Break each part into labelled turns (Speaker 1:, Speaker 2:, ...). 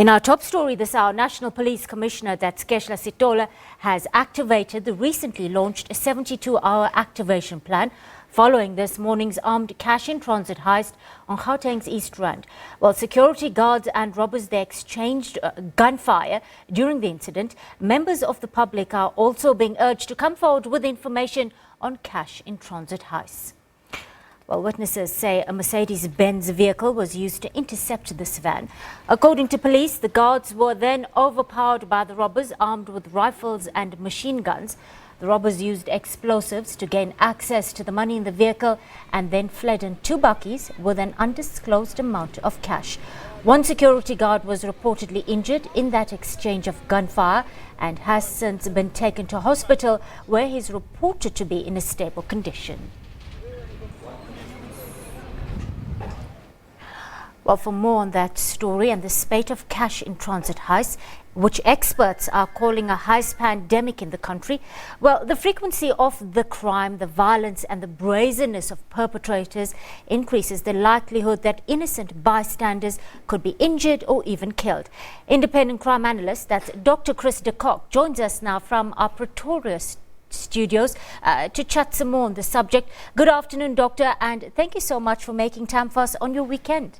Speaker 1: In our top story this hour, National Police Commissioner Keshla Sitola has activated the recently launched 72-hour activation plan following this morning's armed cash-in-transit heist on Gauteng's East Rand. While security guards and robbers there exchanged gunfire during the incident, members of the public are also being urged to come forward with information on cash-in-transit heists. Well, witnesses say a Mercedes-Benz vehicle was used to intercept this van. According to police, the guards were then overpowered by the robbers armed with rifles and machine guns. The robbers used explosives to gain access to the money in the vehicle and then fled in two bakkies with an undisclosed amount of cash. One security guard was reportedly injured in that exchange of gunfire and has since been taken to hospital where he is reported to be in a stable condition. Well, for more on that story and the spate of cash-in-transit heists, which experts are calling a heist pandemic in the country, well, the frequency of the crime, the violence and the brazenness of perpetrators increases the likelihood that innocent bystanders could be injured or even killed. Independent crime analyst, that's Dr. Chris De Kok, joins us now from our Pretoria studios to chat some more on the subject. Good afternoon, Doctor, and thank you so much for making time for us on your weekend.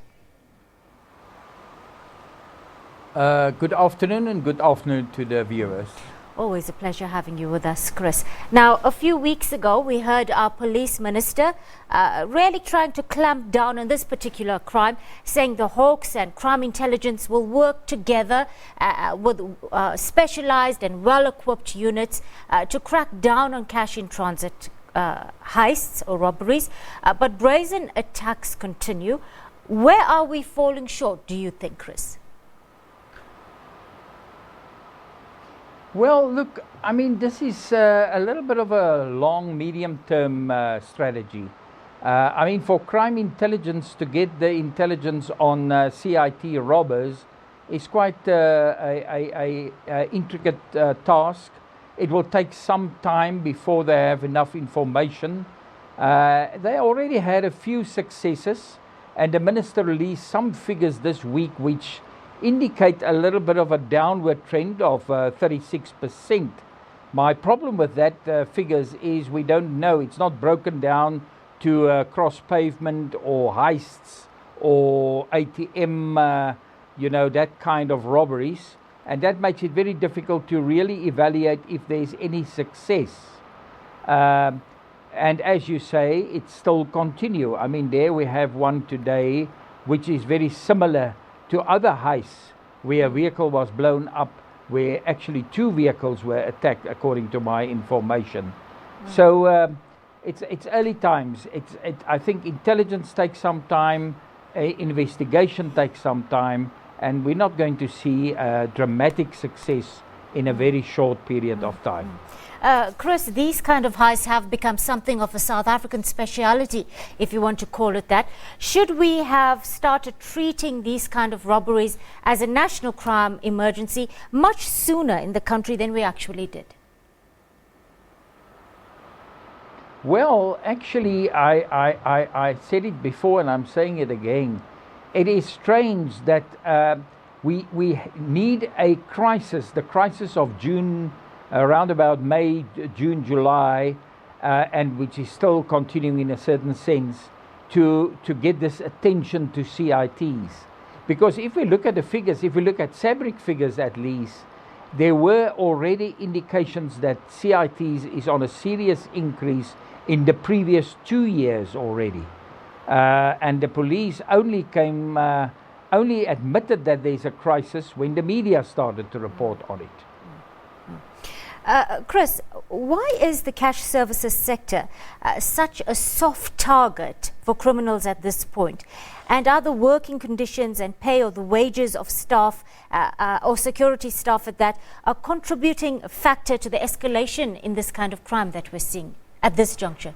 Speaker 2: Good afternoon and good afternoon to the viewers.
Speaker 1: Always a pleasure having you with us, Chris. Now, a few weeks ago, we heard our police minister really trying to clamp down on this particular crime, saying the Hawks and crime intelligence will work together with specialized and well-equipped units to crack down on cash-in-transit heists or robberies. But brazen attacks continue. Where are we falling short, do you think, Chris?
Speaker 2: Well, look, I mean, this is a little bit of a long, medium-term strategy. I mean, for crime intelligence to get the intelligence on CIT robbers is quite a intricate task. It will take some time before they have enough information. They already had a few successes, and the minister released some figures this week which indicate a little bit of a downward trend of 36%. My problem with that figures is we don't know. It's not broken down to cross pavement or heists or ATM, that kind of robberies. And that makes it very difficult to really evaluate if there's any success. And as you say, it still continue. I mean, there we have one today which is very similar to other heists where a vehicle was blown up, where actually two vehicles were attacked, according to my information. So it's early times. I think intelligence takes some time, investigation takes some time, and we're not going to see a dramatic success in a very short period of time.
Speaker 1: Chris, these kind of heists have become something of a South African speciality, if you want to call it that. Should we have started treating these kind of robberies as a national crime emergency much sooner in the country than we actually did?
Speaker 2: Well, actually, I said it before and I'm saying it again. It is strange that we need a crisis, the crisis of June, around about May, June, July, and which is still continuing in a certain sense, to get this attention to CITs. Because if we look at the figures, if we look at SABC figures at least, there were already indications that CITs is on a serious increase in the previous 2 years already. And the police only admitted that there's a crisis when the media started to report on it.
Speaker 1: Chris, why is the cash services sector such a soft target for criminals at this point? And are the working conditions and pay or the wages of staff or security staff at that a contributing factor to the escalation in this kind of crime that we're seeing at this juncture?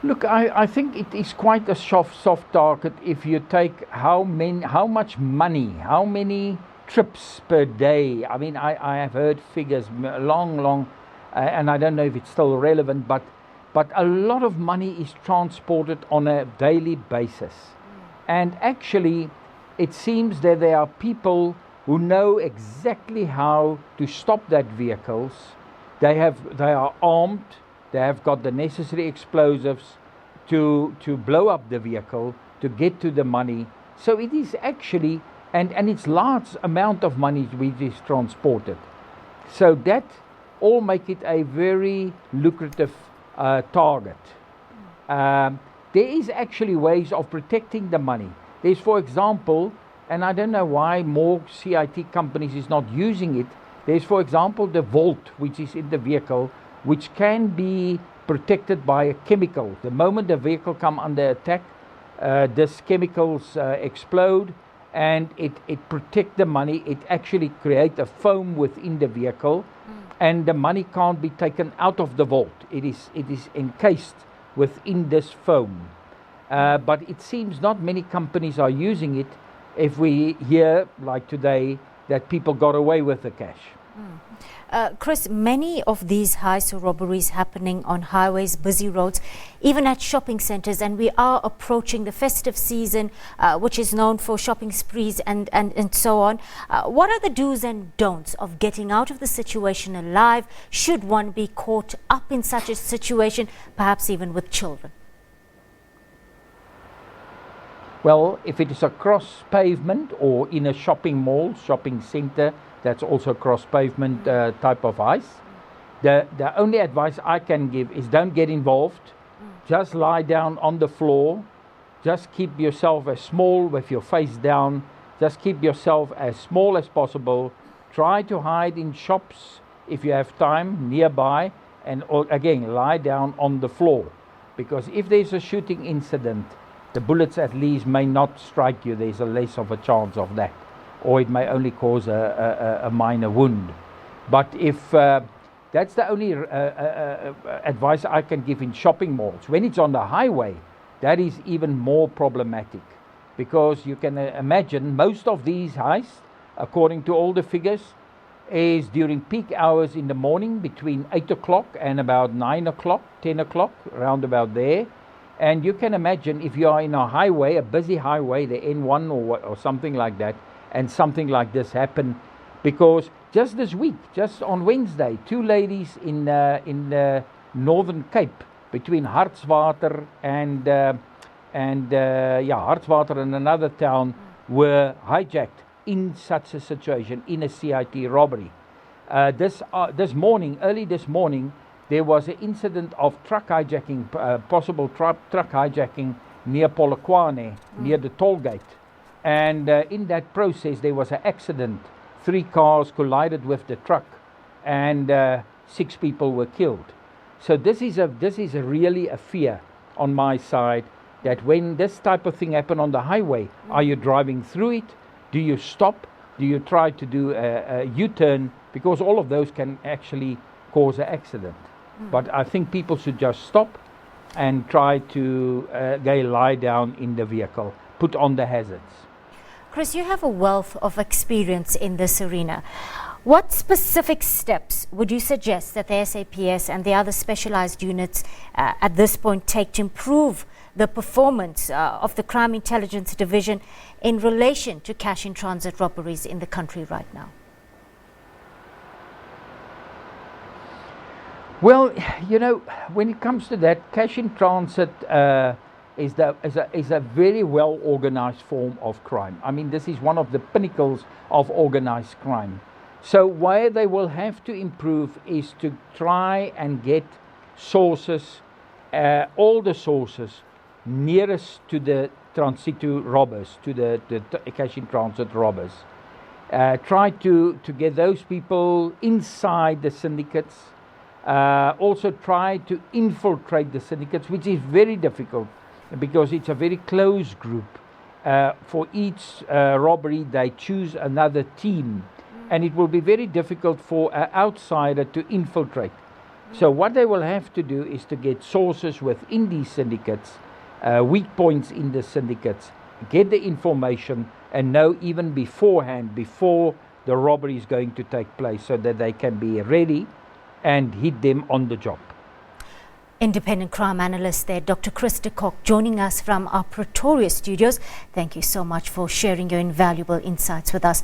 Speaker 2: Look, I think it is quite a soft target if you take how much money, how many trips per day. I mean, I have heard figures long, and I don't know if it's still relevant, but a lot of money is transported on a daily basis. And actually, it seems that there are people who know exactly how to stop that vehicles. They are armed. They have got the necessary explosives to blow up the vehicle, to get to the money. So it is actually, and it's large amount of money which is transported. So that all make it a very lucrative target. There is actually ways of protecting the money. There's, for example, and I don't know why more CIT companies is not using it. There's, for example, the vault, which is in the vehicle, which can be protected by a chemical. The moment the vehicle come under attack, these chemicals explode, and it protect the money. It actually create a foam within the vehicle, and the money can't be taken out of the vault. It is encased within this foam. But it seems not many companies are using it. If we hear, like today, that people got away with the cash.
Speaker 1: Chris, many of these heists or robberies happening on highways, busy roads, even at shopping centres, and we are approaching the festive season, which is known for shopping sprees and so on. What are the do's and don'ts of getting out of the situation alive should one be caught up in such a situation, perhaps even with children?
Speaker 2: Well, if it is a cross pavement or in a shopping mall, shopping centre, that's also cross pavement type of heist. The only advice I can give is don't get involved. Just lie down on the floor. Just keep yourself as small with your face down. Just keep yourself as small as possible. Try to hide in shops if you have time nearby, and again lie down on the floor, because if there's a shooting incident, the bullets at least may not strike you. There's a less of a chance of that, or it may only cause a minor wound. But if that's the only advice I can give in shopping malls. When it's on the highway, that is even more problematic, because you can imagine most of these heists, according to all the figures, is during peak hours in the morning between 8 o'clock and about 9 o'clock, 10 o'clock, around about there. And you can imagine if you are in a highway, a busy highway, the N1 or something like that, and something like this happen. Because just this week, just on Wednesday, two ladies in the Northern Cape, between Hartswater and Hartswater and another town, were hijacked in such a situation, in a CIT robbery. This morning, early this morning, there was an incident of truck hijacking, possible truck hijacking near Polokwane, near the toll gate. And in that process, there was an accident. 3 cars collided with the truck, and 6 people were killed. So this is really a fear on my side, that when this type of thing happen on the highway, are you driving through it? Do you stop? Do you try to do a U-turn? Because all of those can actually cause an accident. But I think people should just stop and try to lie down in the vehicle, put on the hazards.
Speaker 1: Chris, you have a wealth of experience in this arena. What specific steps would you suggest that the SAPS and the other specialized units at this point take to improve the performance of the Crime Intelligence Division in relation to cash in transit robberies in the country right now?
Speaker 2: Well, you know, when it comes to that, cash in transit is a very well organized form of crime. I mean, this is one of the pinnacles of organized crime. So where they will have to improve is to try and get sources, all the sources nearest to the transitu robbers, to the cash in transit robbers. Try to get those people inside the syndicates. Also try to infiltrate the syndicates, which is very difficult because it's a very close group. For each robbery, they choose another team, and it will be very difficult for an outsider to infiltrate. So what they will have to do is to get sources within these syndicates, weak points in the syndicates, get the information, and know even beforehand, before the robbery is going to take place, so that they can be ready and hit them on the job.
Speaker 1: Independent crime analyst there, Dr. Chris De Kok, joining us from our Pretoria studios. Thank you so much for sharing your invaluable insights with us.